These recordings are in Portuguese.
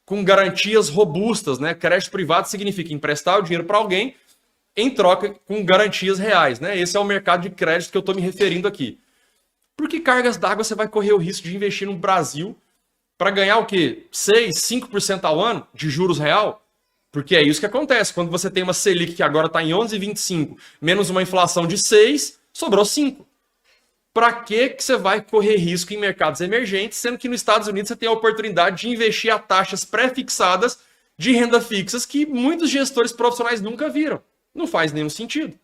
com garantias robustas, né? Crédito privado significa emprestar o dinheiro para alguém em troca com garantias reais, né? Esse é o mercado de crédito que eu estou me referindo aqui. Por que cargas d'água você vai correr o risco de investir no Brasil para ganhar o quê? 6%, 5% ao ano de juros real? Porque é isso que acontece. Quando você tem uma Selic que agora está em 11,25, menos uma inflação de 6, sobrou 5. Para que você vai correr risco em mercados emergentes, sendo que nos Estados Unidos você tem a oportunidade de investir a taxas pré-fixadas de renda fixas que muitos gestores profissionais nunca viram? Não faz nenhum sentido.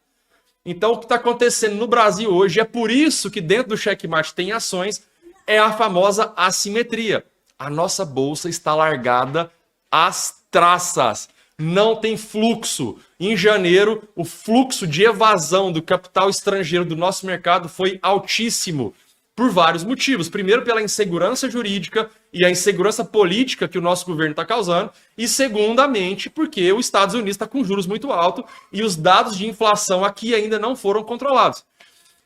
Então, o que está acontecendo no Brasil hoje, é por isso que dentro do checkmate tem ações, é a famosa assimetria. A nossa bolsa está largada às traças. Não tem fluxo. Em janeiro, o fluxo de evasão do capital estrangeiro do nosso mercado foi altíssimo, por vários motivos. Primeiro, pela insegurança jurídica e a insegurança política que o nosso governo está causando. E, segundamente, porque os Estados Unidos está com juros muito altos e os dados de inflação aqui ainda não foram controlados.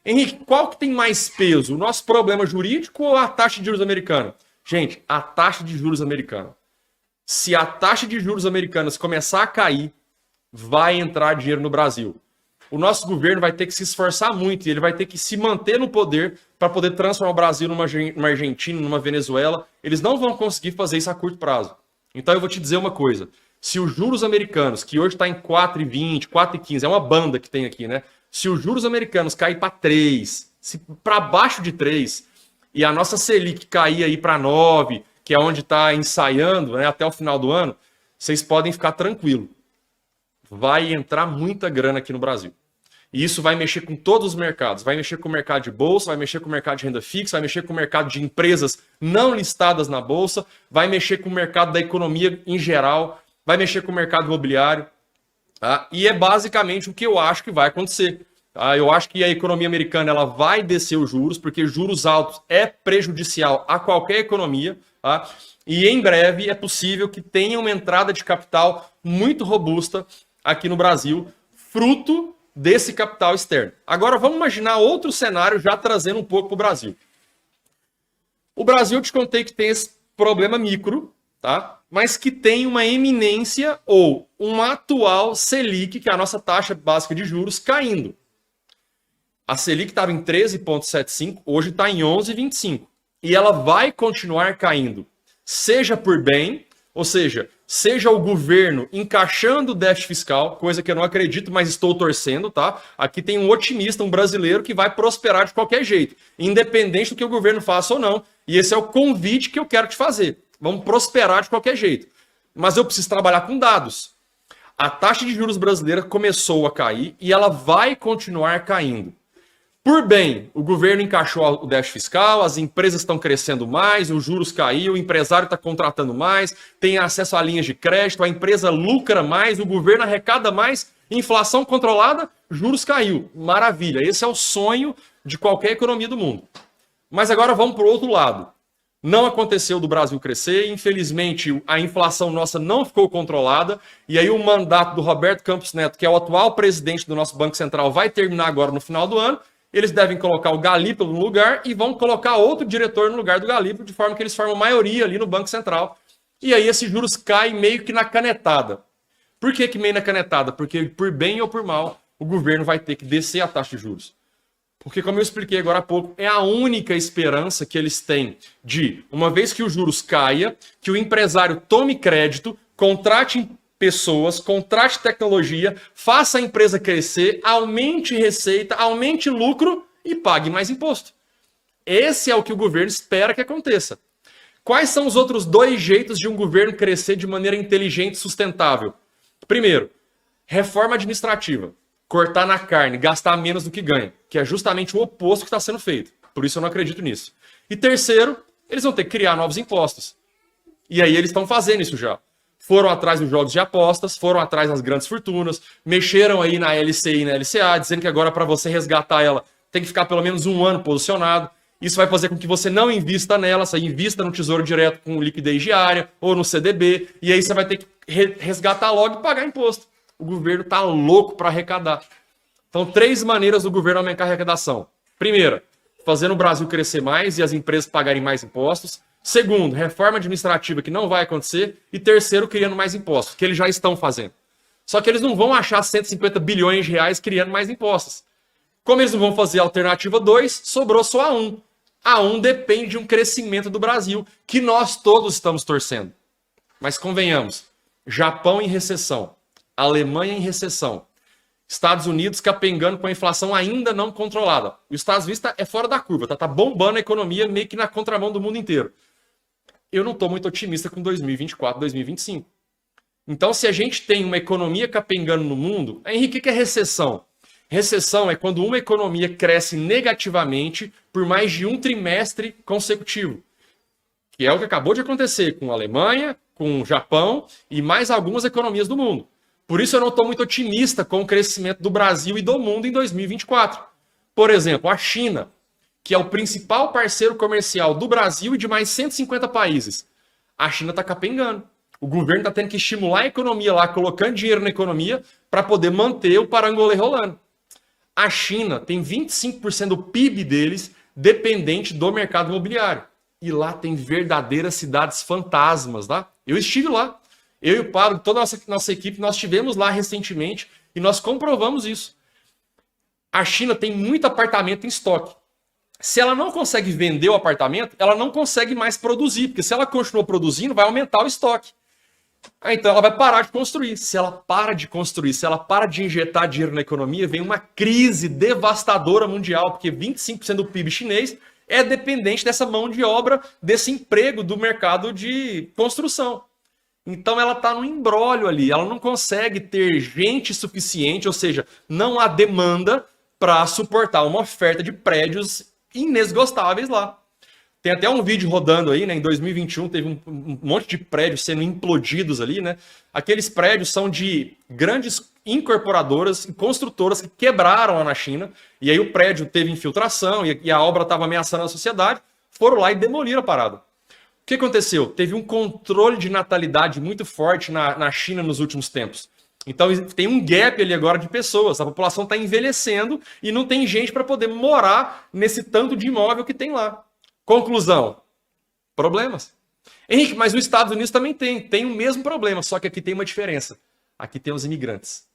Henrique, qual que tem mais peso? O nosso problema jurídico ou a taxa de juros americana? Gente, a taxa de juros americana. Se a taxa de juros americanas começar a cair, vai entrar dinheiro no Brasil. O nosso governo vai ter que se esforçar muito e ele vai ter que se manter no poder para poder transformar o Brasil numa Argentina, numa Venezuela. Eles não vão conseguir fazer isso a curto prazo. Então eu vou te dizer uma coisa. Se os juros americanos, que hoje está em 4,20, 4,15, é uma banda que tem aqui, né? Se os juros americanos cair para 3, para baixo de 3, e a nossa Selic cair aí para 9, que é onde está ensaiando, né, até o final do ano, vocês podem ficar tranquilos. Vai entrar muita grana aqui no Brasil. E isso vai mexer com todos os mercados. Vai mexer com o mercado de bolsa, vai mexer com o mercado de renda fixa, vai mexer com o mercado de empresas não listadas na bolsa, vai mexer com o mercado da economia em geral, vai mexer com o mercado imobiliário. Tá? E é basicamente o que eu acho que vai acontecer. Tá? Eu acho que a economia americana ela vai descer os juros, porque juros altos é prejudicial a qualquer economia. Tá? E em breve é possível que tenha uma entrada de capital muito robusta aqui no Brasil, fruto desse capital externo. Agora vamos imaginar outro cenário já trazendo um pouco para o Brasil. O Brasil, eu te contei que tem esse problema micro, tá? Mas que tem uma eminência ou uma atual Selic, que é a nossa taxa básica de juros, caindo. A Selic estava em 13,75, hoje está em 11,25. E ela vai continuar caindo, seja por bem, ou seja o governo encaixando o déficit fiscal, coisa que eu não acredito, mas estou torcendo, tá? Aqui tem um otimista, um brasileiro que vai prosperar de qualquer jeito, independente do que o governo faça ou não. E esse é o convite que eu quero te fazer. Vamos prosperar de qualquer jeito. Mas eu preciso trabalhar com dados. A taxa de juros brasileira começou a cair e ela vai continuar caindo. Por bem, o governo encaixou o déficit fiscal, as empresas estão crescendo mais, os juros caiu, o empresário está contratando mais, tem acesso a linhas de crédito, a empresa lucra mais, o governo arrecada mais, inflação controlada, juros caiu. Maravilha, esse é o sonho de qualquer economia do mundo. Mas agora vamos para o outro lado. Não aconteceu do Brasil crescer, infelizmente a inflação nossa não ficou controlada, e aí o mandato do Roberto Campos Neto, que é o atual presidente do nosso Banco Central, vai terminar agora no final do ano. Eles devem colocar o Galípolo no lugar e vão colocar outro diretor no lugar do Galípolo, de forma que eles formam maioria ali no Banco Central. E aí esses juros caem meio que na canetada. Por que meio na canetada? Porque por bem ou por mal, o governo vai ter que descer a taxa de juros. Porque, como eu expliquei agora há pouco, é a única esperança que eles têm de, uma vez que os juros caia, que o empresário tome crédito, contrate pessoas, contrate tecnologia, faça a empresa crescer, aumente receita, aumente lucro e pague mais imposto. Esse é o que o governo espera que aconteça. Quais são os outros dois jeitos de um governo crescer de maneira inteligente e sustentável? Primeiro, reforma administrativa. Cortar na carne, gastar menos do que ganha, que é justamente o oposto que está sendo feito. Por isso eu não acredito nisso. E terceiro, eles vão ter que criar novos impostos. E aí eles estão fazendo isso já. Foram atrás dos jogos de apostas, foram atrás das grandes fortunas, mexeram aí na LCI e na LCA, dizendo que agora para você resgatar ela tem que ficar pelo menos um ano posicionado. Isso vai fazer com que você não invista nela, você invista no Tesouro Direto com liquidez diária ou no CDB, e aí você vai ter que resgatar logo e pagar imposto. O governo está louco para arrecadar. Então, 3 maneiras do governo aumentar a arrecadação. Primeira, fazendo o Brasil crescer mais e as empresas pagarem mais impostos. Segundo, reforma administrativa que não vai acontecer. E terceiro, criando mais impostos, que eles já estão fazendo. Só que eles não vão achar 150 bilhões de reais criando mais impostos. Como eles não vão fazer a alternativa 2, sobrou só a 1. A 1 depende de um crescimento do Brasil, que nós todos estamos torcendo. Mas convenhamos, Japão em recessão, Alemanha em recessão, Estados Unidos capengando com a inflação ainda não controlada. Os Estados Unidos é fora da curva, tá bombando a economia meio que na contramão do mundo inteiro. Eu não estou muito otimista com 2024, 2025. Então, se a gente tem uma economia capengando no mundo, Henrique, o que é recessão? Recessão é quando uma economia cresce negativamente por mais de um trimestre consecutivo. Que é o que acabou de acontecer com a Alemanha, com o Japão e mais algumas economias do mundo. Por isso eu não estou muito otimista com o crescimento do Brasil e do mundo em 2024. Por exemplo, a China, que é o principal parceiro comercial do Brasil e de mais 150 países. A China está capengando. O governo está tendo que estimular a economia lá, colocando dinheiro na economia para poder manter o parangolê rolando. A China tem 25% do PIB deles dependente do mercado imobiliário. E lá tem verdadeiras cidades fantasmas, tá? Eu estive lá. Eu e o Pablo, toda a nossa equipe, nós estivemos lá recentemente e nós comprovamos isso. A China tem muito apartamento em estoque. Se ela não consegue vender o apartamento, ela não consegue mais produzir, porque se ela continuar produzindo, vai aumentar o estoque. Então ela vai parar de construir. Se ela para de construir, se ela para de injetar dinheiro na economia, vem uma crise devastadora mundial, porque 25% do PIB chinês é dependente dessa mão de obra, desse emprego do mercado de construção. Então ela está no imbróglio ali, ela não consegue ter gente suficiente, ou seja, não há demanda para suportar uma oferta de prédios inesgostáveis lá. Tem até um vídeo rodando aí, né? Em 2021 teve um monte de prédios sendo implodidos ali, né? Aqueles prédios são de grandes incorporadoras e construtoras que quebraram lá na China, e aí o prédio teve infiltração e a obra estava ameaçando a sociedade, foram lá e demoliram a parada. O que aconteceu? Teve um controle de natalidade muito forte na China nos últimos tempos. Então tem um gap ali agora de pessoas, a população está envelhecendo e não tem gente para poder morar nesse tanto de imóvel que tem lá. Conclusão, problemas. Henrique, mas os Estados Unidos também tem o mesmo problema, só que aqui tem uma diferença. Aqui tem os imigrantes.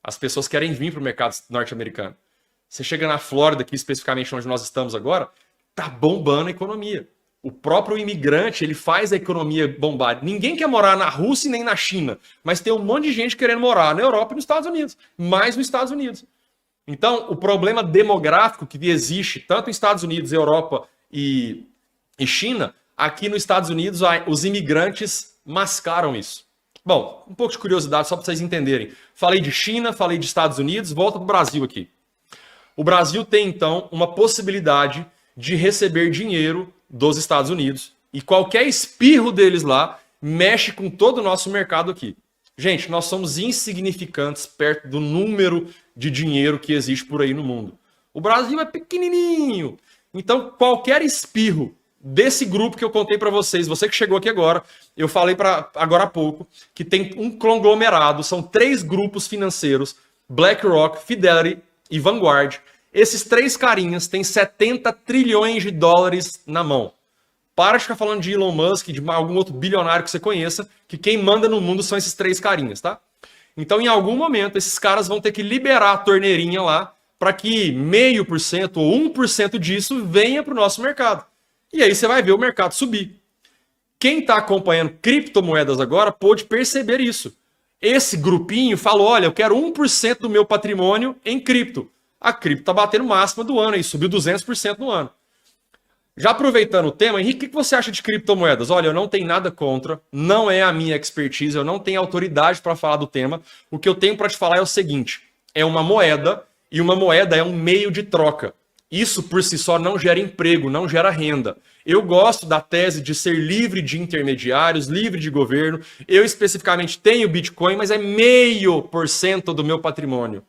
As pessoas querem vir para o mercado norte-americano. Você chega na Flórida, aqui especificamente onde nós estamos agora, tá bombando a economia. O próprio imigrante, ele faz a economia bombar. Ninguém quer morar na Rússia nem na China, mas tem um monte de gente querendo morar na Europa e nos Estados Unidos, mais nos Estados Unidos. Então, o problema demográfico que existe, tanto nos Estados Unidos, Europa e China, aqui nos Estados Unidos, os imigrantes mascaram isso. Bom, um pouco de curiosidade só para vocês entenderem. Falei de China, falei de Estados Unidos, volta para o Brasil aqui. O Brasil tem, então, uma possibilidade de receber dinheiro dos Estados Unidos e qualquer espirro deles lá mexe com todo o nosso mercado aqui. Gente, nós somos insignificantes perto do número de dinheiro que existe por aí no mundo. O Brasil é pequenininho. Então, qualquer espirro desse grupo que eu contei para vocês, você que chegou aqui agora, eu falei agora há pouco, que tem um conglomerado, são 3 grupos financeiros, BlackRock, Fidelity e Vanguard. Esses 3 carinhas têm 70 trilhões de dólares na mão. Para de ficar falando de Elon Musk, de algum outro bilionário que você conheça, que quem manda no mundo são esses 3 carinhas, tá? Então, em algum momento, esses caras vão ter que liberar a torneirinha lá para que 0,5% ou 1% disso venha para o nosso mercado. E aí você vai ver o mercado subir. Quem está acompanhando criptomoedas agora pôde perceber isso. Esse grupinho falou, olha, eu quero 1% do meu patrimônio em cripto. A cripto está batendo máxima do ano, aí subiu 200% no ano. Já aproveitando o tema, Henrique, o que você acha de criptomoedas? Olha, eu não tenho nada contra, não é a minha expertise, eu não tenho autoridade para falar do tema. O que eu tenho para te falar é o seguinte, é uma moeda, e uma moeda é um meio de troca. Isso por si só não gera emprego, não gera renda. Eu gosto da tese de ser livre de intermediários, livre de governo. Eu especificamente tenho Bitcoin, mas é 0,5% do meu patrimônio.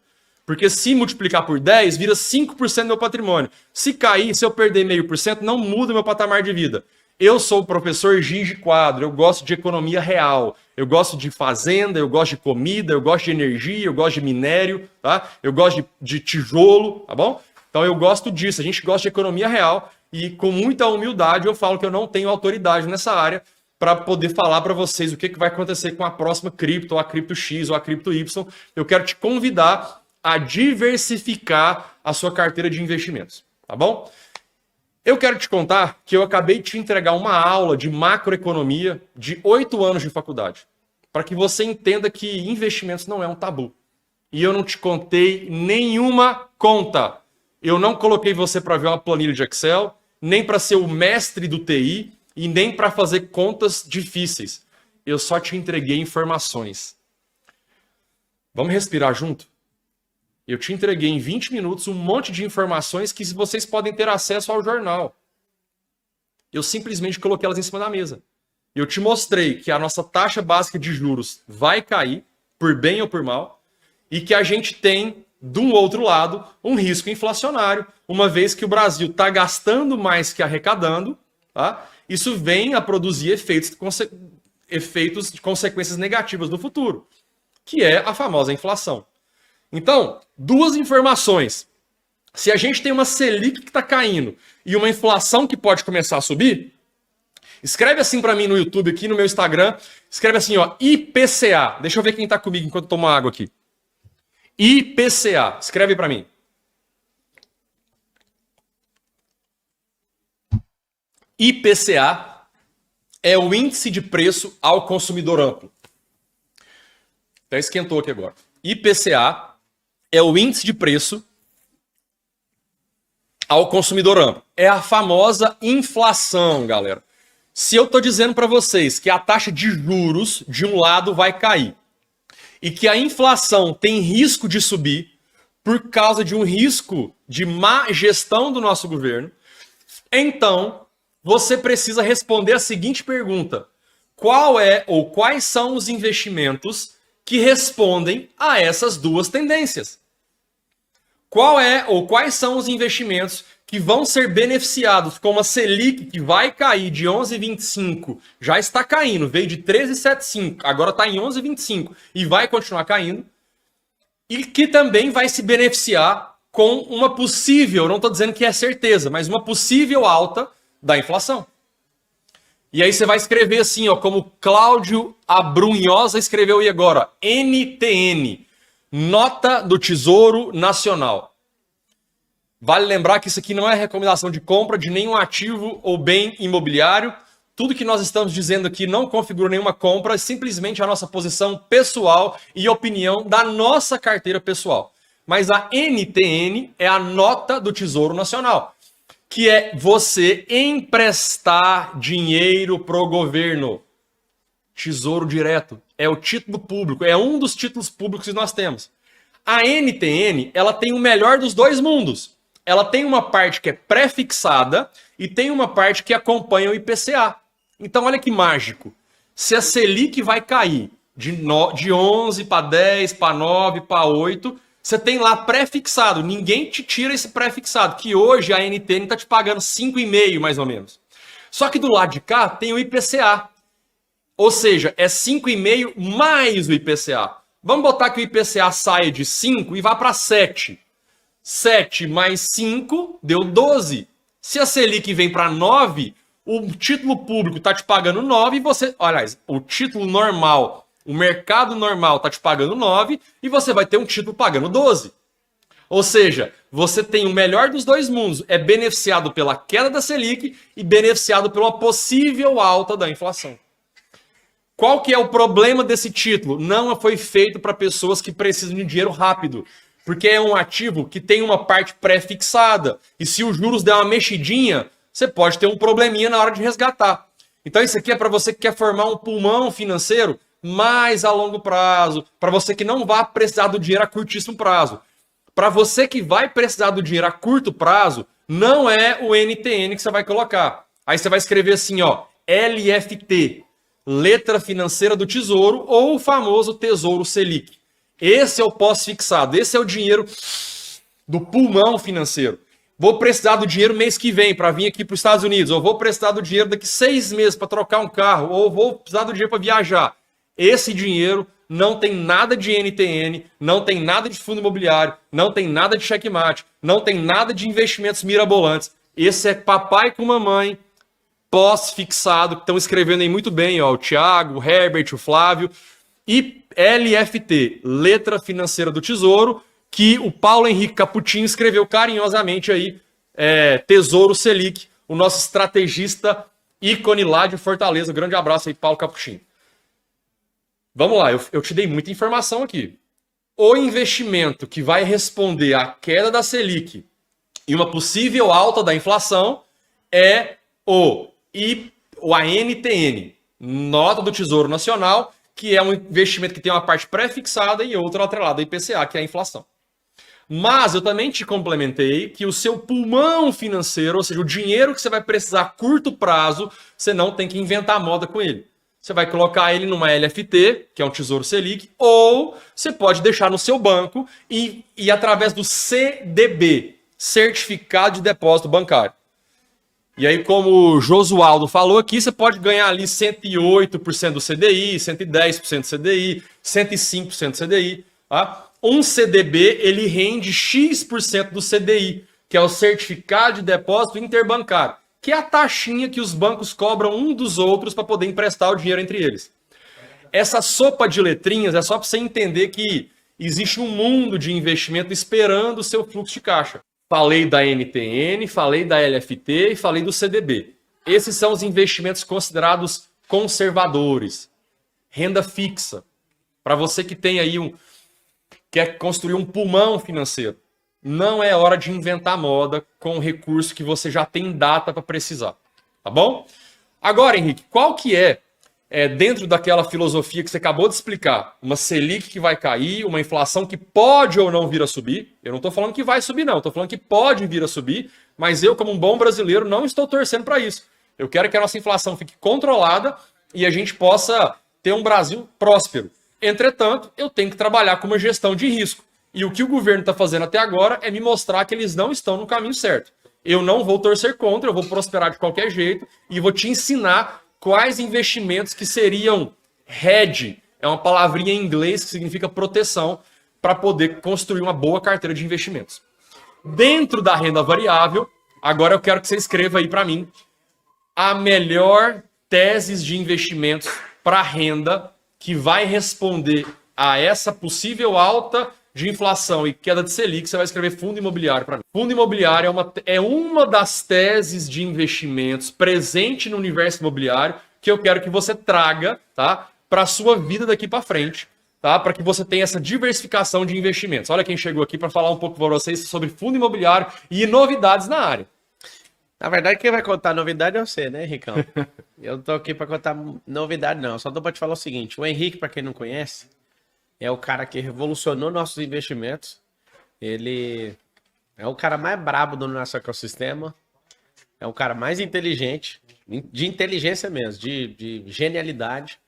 Porque se multiplicar por 10, vira 5% do meu patrimônio. Se cair, se eu perder 0,5%, não muda o meu patamar de vida. Eu sou o professor Giz de Quadro, eu gosto de economia real. Eu gosto de fazenda, eu gosto de comida, eu gosto de energia, eu gosto de minério, tá? Eu gosto de tijolo, tá bom? Então eu gosto disso, a gente gosta de economia real. e com muita humildade eu falo que eu não tenho autoridade nessa área para poder falar para vocês o que vai acontecer com a próxima cripto, ou a cripto X, ou a cripto Y. Eu quero te convidar a diversificar a sua carteira de investimentos, tá bom? Eu quero te contar que eu acabei de te entregar uma aula de macroeconomia de 8 anos de faculdade, para que você entenda que investimentos não é um tabu. E eu não te contei nenhuma conta. Eu não coloquei você para ver uma planilha de Excel, nem para ser o mestre do TI e nem para fazer contas difíceis. Eu só te entreguei informações. Vamos respirar junto? Eu te entreguei em 20 minutos um monte de informações que vocês podem ter acesso ao jornal. Eu simplesmente coloquei elas em cima da mesa. Eu te mostrei que a nossa taxa básica de juros vai cair, por bem ou por mal, e que a gente tem, de um outro lado, um risco inflacionário, uma vez que o Brasil está gastando mais que arrecadando, tá? Isso vem a produzir efeitos de consequências negativas no futuro, que é a famosa inflação. Então, duas informações. Se a gente tem uma Selic que está caindo e uma inflação que pode começar a subir, escreve assim para mim no YouTube, aqui no meu Instagram, escreve assim, ó, IPCA. Deixa eu ver quem está comigo enquanto eu tomo água aqui. IPCA, escreve para mim. IPCA é o índice de preço ao consumidor amplo. Até esquentou aqui agora. IPCA é o índice de preço ao consumidor amplo. É a famosa inflação, galera. Se eu estou dizendo para vocês que a taxa de juros de um lado vai cair e que a inflação tem risco de subir por causa de um risco de má gestão do nosso governo, então você precisa responder a seguinte pergunta: qual é ou quais são os investimentos que respondem a essas duas tendências? Qual é ou quais são os investimentos que vão ser beneficiados com uma Selic que vai cair de 11,25, já está caindo, veio de 13,75, agora está em 11,25 e vai continuar caindo, e que também vai se beneficiar com uma possível, não estou dizendo que é certeza, mas uma possível alta da inflação. E aí você vai escrever assim, ó, como Cláudio Abrunhosa escreveu aí agora, NTN, Nota do Tesouro Nacional. Vale lembrar que isso aqui não é recomendação de compra de nenhum ativo ou bem imobiliário. Tudo que nós estamos dizendo aqui não configura nenhuma compra, é simplesmente a nossa posição pessoal e opinião da nossa carteira pessoal. Mas a NTN é a Nota do Tesouro Nacional, que é você emprestar dinheiro para o governo. Tesouro Direto é o título público, é um dos títulos públicos que nós temos. A NTN, ela tem o melhor dos dois mundos. Ela tem uma parte que é pré-fixada e tem uma parte que acompanha o IPCA. Então olha que mágico. Se a Selic vai cair de 11 para 10, para 9, para 8, você tem lá pré-fixado. Ninguém te tira esse pré-fixado, que hoje a NTN está te pagando 5,5 mais ou menos. Só que do lado de cá tem o IPCA. Ou seja, é 5,5 mais o IPCA. Vamos botar que o IPCA saia de 5 e vá para 7. 7 mais 5 deu 12. Se a Selic vem para 9, o título público está te pagando 9 e você... Aliás, o título normal, o mercado normal está te pagando 9 e você vai ter um título pagando 12. Ou seja, você tem o melhor dos dois mundos. É beneficiado pela queda da Selic e beneficiado pela possível alta da inflação. Qual que é o problema desse título? Não foi feito para pessoas que precisam de dinheiro rápido, porque é um ativo que tem uma parte pré-fixada, e se os juros der uma mexidinha, você pode ter um probleminha na hora de resgatar. Então isso aqui é para você que quer formar um pulmão financeiro mais a longo prazo, para você que não vai precisar do dinheiro a curtíssimo prazo. Para você que vai precisar do dinheiro a curto prazo, não é o NTN que você vai colocar. Aí você vai escrever assim, ó, LFT. Letra Financeira do Tesouro, ou o famoso Tesouro Selic. Esse é o pós-fixado, esse é o dinheiro do pulmão financeiro. Vou precisar do dinheiro mês que vem para vir aqui para os Estados Unidos, ou vou precisar do dinheiro daqui 6 meses para trocar um carro, ou vou precisar do dinheiro para viajar. Esse dinheiro não tem nada de NTN, não tem nada de fundo imobiliário, não tem nada de checkmate, não tem nada de investimentos mirabolantes. Esse é papai com mamãe, pós-fixado, que estão escrevendo aí muito bem, ó, o Thiago, o Herbert, o Flávio, e LFT, Letra Financeira do Tesouro, que o Paulo Henrique Caputinho escreveu carinhosamente aí, Tesouro Selic, o nosso estrategista ícone lá de Fortaleza. Grande abraço aí, Paulo Caputinho. Vamos lá, eu te dei muita informação aqui. O investimento que vai responder à queda da Selic e uma possível alta da inflação é o ANTN, Nota do Tesouro Nacional, que é um investimento que tem uma parte pré-fixada e outra atrelada ao IPCA, que é a inflação. Mas eu também te complementei que o seu pulmão financeiro, ou seja, o dinheiro que você vai precisar a curto prazo, você não tem que inventar moda com ele. Você vai colocar ele numa LFT, que é um Tesouro Selic, ou você pode deixar no seu banco e através do CDB, Certificado de Depósito Bancário. E aí, como o Josualdo falou aqui, você pode ganhar ali 108% do CDI, 110% do CDI, 105% do CDI. Tá? Um CDB, ele rende X% do CDI, que é o Certificado de Depósito Interbancário, que é a taxinha que os bancos cobram um dos outros para poder emprestar o dinheiro entre eles. Essa sopa de letrinhas é só para você entender que existe um mundo de investimento esperando o seu fluxo de caixa. Falei da NTN, falei da LFT e falei do CDB. Esses são os investimentos considerados conservadores. Renda fixa. Para você que tem aí quer construir um pulmão financeiro. Não é hora de inventar moda com um recurso que você já tem data para precisar. Tá bom? Agora, Henrique, qual que é, dentro daquela filosofia que você acabou de explicar, uma Selic que vai cair, uma inflação que pode ou não vir a subir? Eu não estou falando que vai subir, não. Estou falando que pode vir a subir, mas eu, como um bom brasileiro, não estou torcendo para isso. Eu quero que a nossa inflação fique controlada e a gente possa ter um Brasil próspero. Entretanto, eu tenho que trabalhar com uma gestão de risco. E o que o governo está fazendo até agora é me mostrar que eles não estão no caminho certo. Eu não vou torcer contra, eu vou prosperar de qualquer jeito e vou te ensinar quais investimentos que seriam hedge, é uma palavrinha em inglês que significa proteção, para poder construir uma boa carteira de investimentos. Dentro da renda variável, agora eu quero que você escreva aí para mim a melhor tese de investimentos para renda que vai responder a essa possível alta de inflação e queda de Selic. Você vai escrever fundo imobiliário para mim. Fundo imobiliário é uma das teses de investimentos presente no universo imobiliário que eu quero que você traga, tá, para a sua vida daqui para frente, tá, para que você tenha essa diversificação de investimentos. Olha quem chegou aqui para falar um pouco para vocês sobre fundo imobiliário e novidades na área. Na verdade, quem vai contar novidade é você, né, Ricão? Eu não tô aqui para contar novidade, não. Só tô para te falar o seguinte. O Henrique, para quem não conhece, é o cara que revolucionou nossos investimentos. Ele é o cara mais brabo do nosso ecossistema. É o cara mais inteligente, de inteligência mesmo, de genialidade.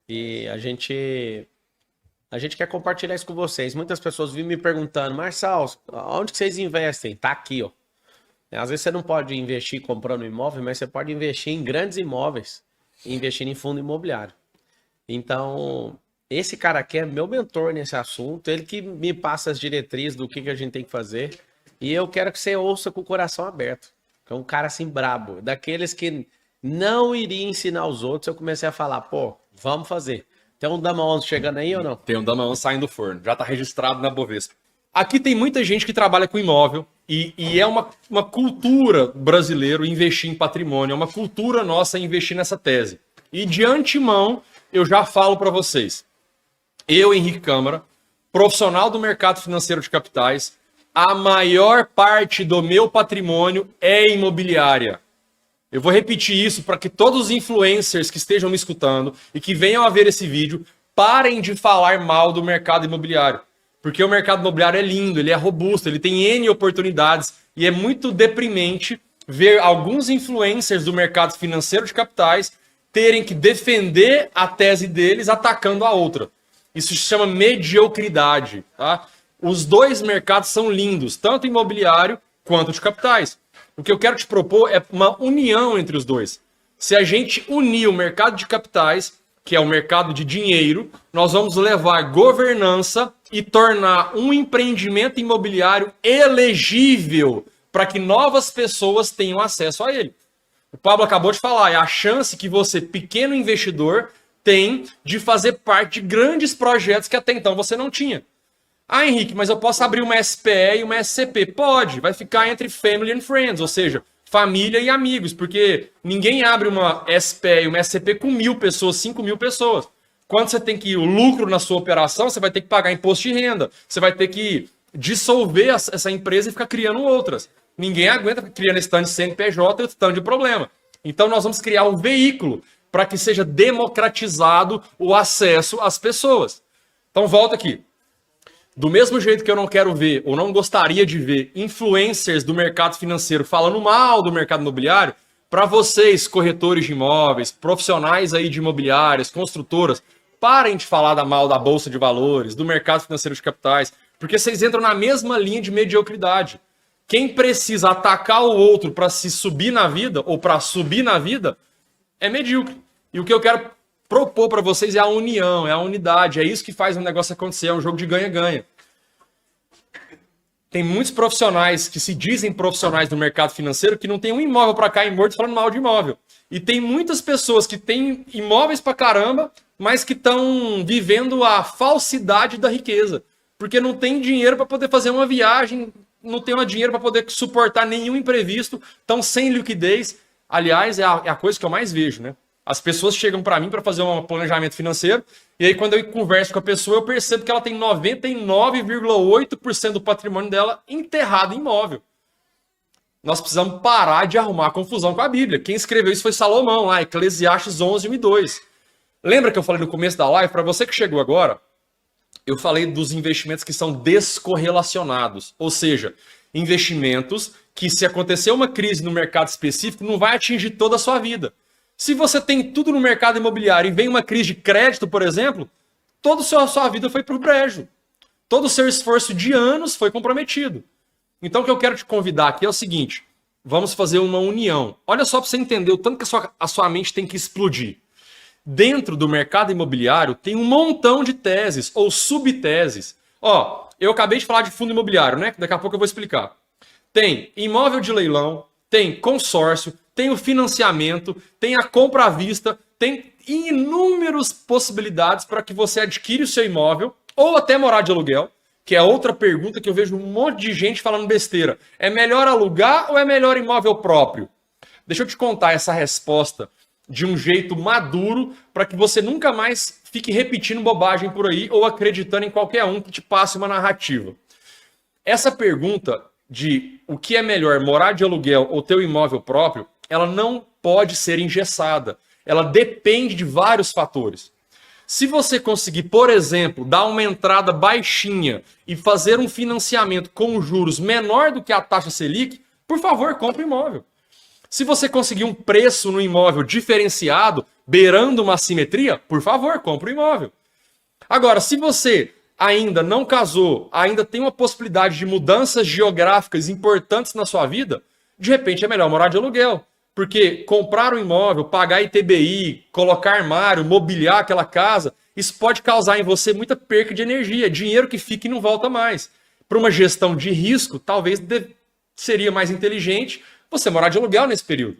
E a gente quer compartilhar isso com vocês. Muitas pessoas vêm me perguntando, Marçal, onde que vocês investem? Tá aqui, ó. Às vezes você não pode investir comprando imóvel, mas você pode investir em grandes imóveis e investir em fundo imobiliário. Então, esse cara aqui é meu mentor nesse assunto, ele que me passa as diretrizes do que a gente tem que fazer. E eu quero que você ouça com o coração aberto. É um cara assim brabo, daqueles que não iria ensinar os outros. Eu comecei a falar, pô, vamos fazer. Tem um Dama 11 chegando aí ou não? Tem um Dama 11 saindo do forno, já está registrado na Bovespa. Aqui tem muita gente que trabalha com imóvel e é uma cultura brasileira investir em patrimônio, é uma cultura nossa investir nessa tese. E de antemão, eu já falo para vocês, eu, Henrique Câmara, profissional do mercado financeiro de capitais, a maior parte do meu patrimônio é imobiliária. Eu vou repetir isso para que todos os influencers que estejam me escutando e que venham a ver esse vídeo parem de falar mal do mercado imobiliário. Porque o mercado imobiliário é lindo, ele é robusto, ele tem N oportunidades e é muito deprimente ver alguns influencers do mercado financeiro de capitais terem que defender a tese deles atacando a outra. Isso se chama mediocridade, tá? Os dois mercados são lindos, tanto imobiliário quanto de capitais. O que eu quero te propor é uma união entre os dois. Se a gente unir o mercado de capitais, que é o mercado de dinheiro, nós vamos levar governança e tornar um empreendimento imobiliário elegível para que novas pessoas tenham acesso a ele. O Pablo acabou de falar, é a chance que você, pequeno investidor, tem de fazer parte de grandes projetos que até então você não tinha. Ah, Henrique, mas eu posso abrir uma SPE e uma SCP? Pode, vai ficar entre family and friends, ou seja, família e amigos, porque ninguém abre uma SPE e uma SCP com 1.000 pessoas, 5.000 pessoas. Quando você tem que ir o lucro na sua operação, você vai ter que pagar imposto de renda, você vai ter que dissolver essa empresa e ficar criando outras. Ninguém aguenta criando esse tanto de CNPJ e esse tanto de problema. Então nós vamos criar um veículo para que seja democratizado o acesso às pessoas. Então volta aqui. Do mesmo jeito que eu não quero ver, ou não gostaria de ver, influencers do mercado financeiro falando mal do mercado imobiliário, para vocês, corretores de imóveis, profissionais aí de imobiliárias, construtoras, parem de falar mal da Bolsa de Valores, do mercado financeiro de capitais, porque vocês entram na mesma linha de mediocridade. Quem precisa atacar o outro para se subir na vida, ou para subir na vida, é medíocre. E o que eu quero propor para vocês é a união, é a unidade, é isso que faz o negócio acontecer, é um jogo de ganha-ganha. Tem muitos profissionais que se dizem profissionais do mercado financeiro que não tem um imóvel para cá em morto falando mal de imóvel. E tem muitas pessoas que têm imóveis para caramba, mas que estão vivendo a falsidade da riqueza. Porque não tem dinheiro para poder fazer uma viagem, não tem dinheiro para poder suportar nenhum imprevisto, estão sem liquidez. Aliás, é a coisa que eu mais vejo, né? As pessoas chegam para mim para fazer um planejamento financeiro, e aí quando eu converso com a pessoa, eu percebo que ela tem 99,8% do patrimônio dela enterrado em imóvel. Nós precisamos parar de arrumar confusão com a Bíblia. Quem escreveu isso foi Salomão, lá, Eclesiastes 11, 1 e 2. Lembra que eu falei no começo da live? Para você que chegou agora, eu falei dos investimentos que são descorrelacionados, ou seja, investimentos que, se acontecer uma crise no mercado específico, não vai atingir toda a sua vida. Se você tem tudo no mercado imobiliário e vem uma crise de crédito, por exemplo, toda a sua vida foi para o brejo. Todo o seu esforço de anos foi comprometido. Então o que eu quero te convidar aqui é o seguinte, vamos fazer uma união. Olha só para você entender o tanto que a sua mente tem que explodir. Dentro do mercado imobiliário tem um montão de teses ou subteses. Ó, eu acabei de falar de fundo imobiliário, né? Daqui a pouco eu vou explicar. Tem imóvel de leilão, tem consórcio, tem o financiamento, tem a compra à vista, tem inúmeras possibilidades para que você adquire o seu imóvel ou até morar de aluguel, que é outra pergunta que eu vejo um monte de gente falando besteira. É melhor alugar ou é melhor imóvel próprio? Deixa eu te contar essa resposta de um jeito maduro para que você nunca mais fique repetindo bobagem por aí ou acreditando em qualquer um que te passe uma narrativa. Essa pergunta de o que é melhor, morar de aluguel ou ter o imóvel próprio, ela não pode ser engessada. Ela depende de vários fatores. Se você conseguir, por exemplo, dar uma entrada baixinha e fazer um financiamento com juros menor do que a taxa Selic, por favor, compre o imóvel. Se você conseguir um preço no imóvel diferenciado, beirando uma assimetria, por favor, compre o imóvel. Agora, se você ainda não casou, ainda tem uma possibilidade de mudanças geográficas importantes na sua vida, de repente é melhor morar de aluguel. Porque comprar um imóvel, pagar ITBI, colocar armário, mobiliar aquela casa, isso pode causar em você muita perca de energia, dinheiro que fica e não volta mais. Para uma gestão de risco, talvez seria mais inteligente você morar de aluguel nesse período.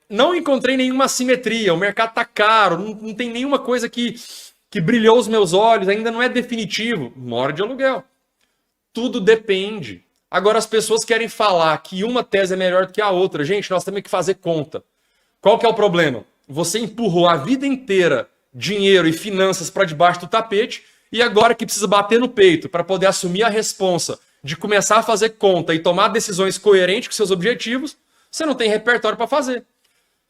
Não encontrei nenhuma assimetria, o mercado está caro, não tem nenhuma coisa que brilhou os meus olhos, ainda não é definitivo. Mora de aluguel. Tudo depende. Agora as pessoas querem falar que uma tese é melhor do que a outra. Gente, nós temos que fazer conta. Qual que é o problema? Você empurrou a vida inteira dinheiro e finanças para debaixo do tapete e agora que precisa bater no peito para poder assumir a responsa de começar a fazer conta e tomar decisões coerentes com seus objetivos, você não tem repertório para fazer.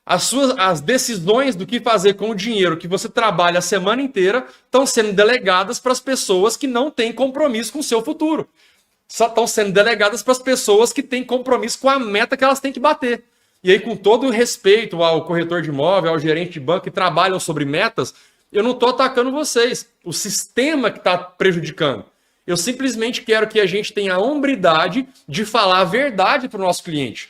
As decisões do que fazer com o dinheiro que você trabalha a semana inteira estão sendo delegadas para as pessoas que não têm compromisso com o seu futuro. Só estão sendo delegadas para as pessoas que têm compromisso com a meta que elas têm que bater. E aí, com todo o respeito ao corretor de imóvel, ao gerente de banco que trabalham sobre metas, eu não estou atacando vocês. O sistema que está prejudicando. Eu simplesmente quero que a gente tenha a hombridade de falar a verdade para o nosso cliente,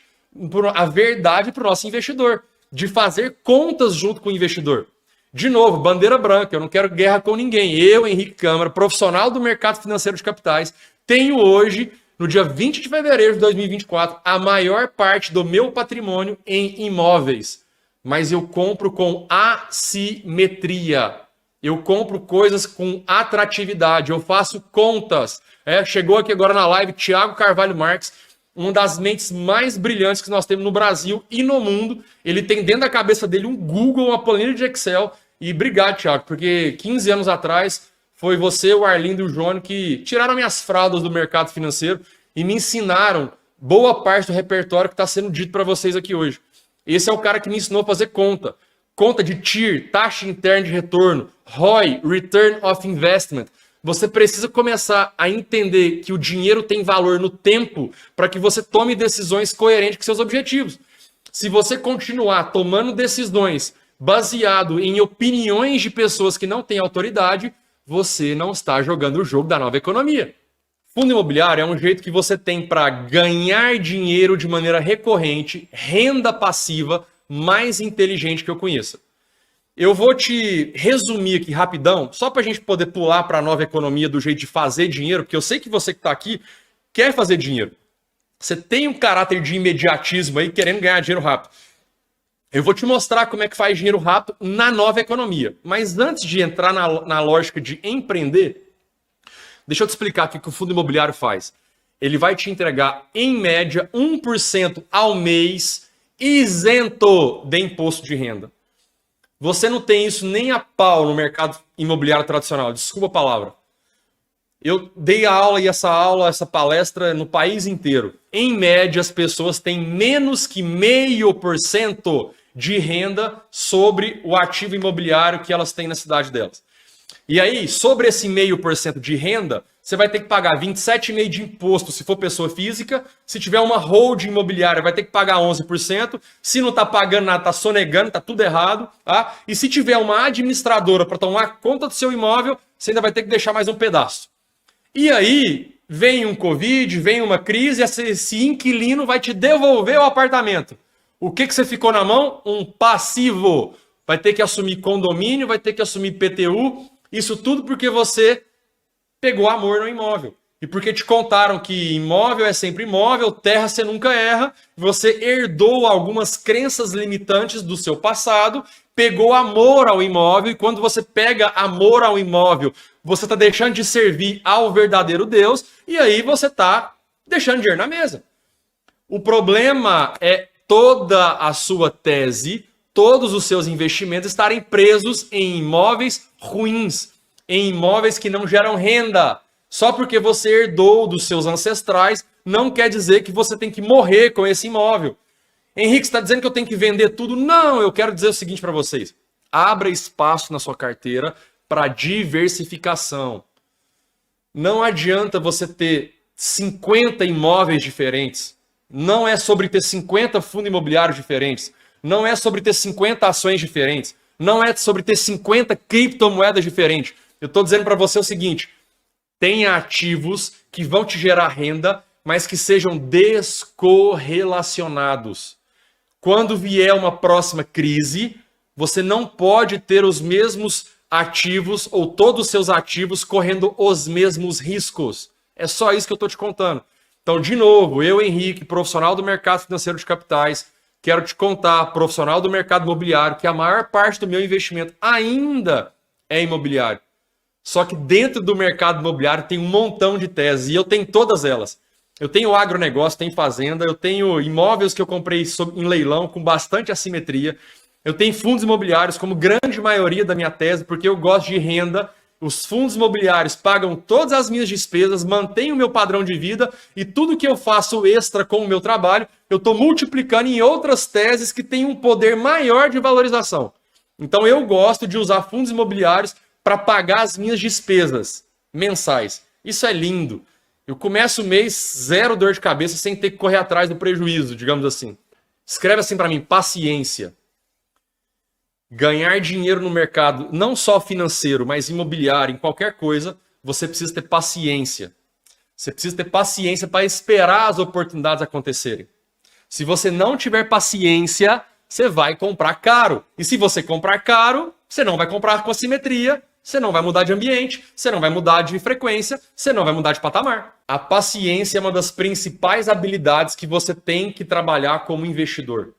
a verdade para o nosso investidor, de fazer contas junto com o investidor. De novo, bandeira branca, eu não quero guerra com ninguém. Eu, Henrique Câmara, profissional do mercado financeiro de capitais, tenho hoje no dia 20 de fevereiro de 2024, a maior parte do meu patrimônio em imóveis. Mas eu compro com assimetria. Eu compro coisas com atratividade. Eu faço contas. Chegou aqui agora na live Thiago Carvalho Marques, uma das mentes mais brilhantes que nós temos no Brasil e no mundo. Ele tem dentro da cabeça dele um Google, uma planilha de Excel. E obrigado, Thiago, porque 15 anos atrás foi você, o Arlindo e o Jônio que tiraram minhas fraldas do mercado financeiro e me ensinaram boa parte do repertório que está sendo dito para vocês aqui hoje. Esse é o cara que me ensinou a fazer conta. Conta de TIR, taxa interna de retorno, ROI, Return of Investment. Você precisa começar a entender que o dinheiro tem valor no tempo para que você tome decisões coerentes com seus objetivos. Se você continuar tomando decisões baseado em opiniões de pessoas que não têm autoridade, você não está jogando o jogo da nova economia. Fundo imobiliário é um jeito que você tem para ganhar dinheiro de maneira recorrente, renda passiva mais inteligente que eu conheça. Eu vou te resumir aqui rapidão, só para a gente poder pular para a nova economia do jeito de fazer dinheiro, porque eu sei que você que está aqui quer fazer dinheiro. Você tem um caráter de imediatismo aí, querendo ganhar dinheiro rápido. Eu vou te mostrar como é que faz dinheiro rápido na nova economia. Mas antes de entrar na lógica de empreender, deixa eu te explicar o que o fundo imobiliário faz. Ele vai te entregar, em média, 1% ao mês isento de imposto de renda. Você não tem isso nem a pau no mercado imobiliário tradicional. Desculpa a palavra. Eu dei a aula e essa palestra no país inteiro. Em média, as pessoas têm menos que 0,5% de renda sobre o ativo imobiliário que elas têm na cidade delas. E aí, sobre esse 0,5% de renda, você vai ter que pagar 27,5% de imposto se for pessoa física. Se tiver uma holding imobiliária, vai ter que pagar 11%. Se não está pagando nada, está sonegando, está tudo errado. Tá? E se tiver uma administradora para tomar conta do seu imóvel, você ainda vai ter que deixar mais um pedaço. E aí, vem um Covid, vem uma crise, esse inquilino vai te devolver o apartamento. O que você ficou na mão? Um passivo. Vai ter que assumir condomínio, vai ter que assumir PTU. Isso tudo porque você pegou amor no imóvel. E porque te contaram que imóvel é sempre imóvel, terra você nunca erra. Você herdou algumas crenças limitantes do seu passado, pegou amor ao imóvel. E quando você pega amor ao imóvel, você está deixando de servir ao verdadeiro Deus. E aí você está deixando dinheiro na mesa. O problema é toda a sua tese, todos os seus investimentos estarem presos em imóveis ruins, em imóveis que não geram renda. Só porque você herdou dos seus ancestrais, não quer dizer que você tem que morrer com esse imóvel. Henrique, você está dizendo que eu tenho que vender tudo? Não, eu quero dizer o seguinte para vocês. Abra espaço na sua carteira para diversificação. Não adianta você ter 50 imóveis diferentes. Não é sobre ter 50 fundos imobiliários diferentes. Não é sobre ter 50 ações diferentes. Não é sobre ter 50 criptomoedas diferentes. Eu estou dizendo para você o seguinte. Tenha ativos que vão te gerar renda, mas que sejam descorrelacionados. Quando vier uma próxima crise, você não pode ter os mesmos ativos ou todos os seus ativos correndo os mesmos riscos. É só isso que eu estou te contando. Então, de novo, eu, Henrique, profissional do mercado financeiro de capitais, quero te contar, profissional do mercado imobiliário, que a maior parte do meu investimento ainda é imobiliário. Só que dentro do mercado imobiliário tem um montão de teses e eu tenho todas elas. Eu tenho agronegócio, tenho fazenda, eu tenho imóveis que eu comprei em leilão com bastante assimetria. Eu tenho fundos imobiliários como grande maioria da minha tese, porque eu gosto de renda. Os fundos imobiliários pagam todas as minhas despesas, mantêm o meu padrão de vida e tudo que eu faço extra com o meu trabalho, eu estou multiplicando em outras teses que têm um poder maior de valorização. Então eu gosto de usar fundos imobiliários para pagar as minhas despesas mensais. Isso é lindo. Eu começo o mês zero dor de cabeça sem ter que correr atrás do prejuízo, digamos assim. Escreve assim para mim, paciência. Ganhar dinheiro no mercado, não só financeiro, mas imobiliário, em qualquer coisa, você precisa ter paciência. Você precisa ter paciência para esperar as oportunidades acontecerem. Se você não tiver paciência, você vai comprar caro. E se você comprar caro, você não vai comprar com assimetria, você não vai mudar de ambiente, você não vai mudar de frequência, você não vai mudar de patamar. A paciência é uma das principais habilidades que você tem que trabalhar como investidor.